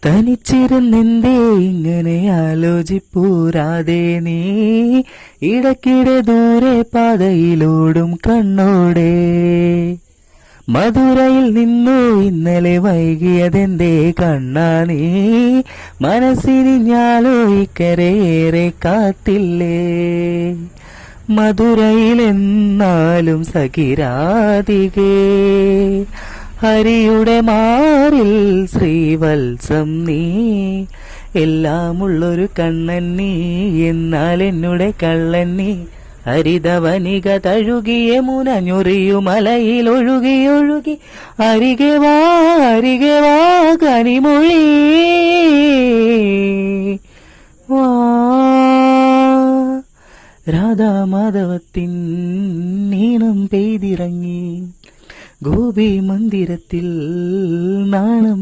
തനിച്ചിരുന്നെന്തേ ഇങ്ങനെ ആലോചിപ്പൂരാതെ നീ ഇടയ്ക്കിടെ ദൂരെ പാതയിലോടും കണ്ണോടെ മധുരയിൽ നിന്നു ഇന്നലെ വൈകിയതെന്തേ കണ്ണാ നീ മനസ്സിരിഞ്ഞാലോ ഇക്കരയേറെ കാത്തില്ലേ മധുരയിലെന്നാലും സഖിരാധികേ ഹരിയുടെ മാറിൽ ശ്രീവത്സം നീ എല്ലാമുള്ളൊരു കണ്ണൻ നീ എന്നാൽ എന്നുടെ കള്ളൻ നീ ഹരിതവനിക തഴുകിയ മുനഞ്ഞൊറിയുമലയിൽ ഒഴുകി അരികെ വാ കനിമൊഴി വാ രാധാമാധവത്തിൻ നീണം പെയ്തിറങ്ങി ഗോപി മന്ദിരത്തിൽ നാണം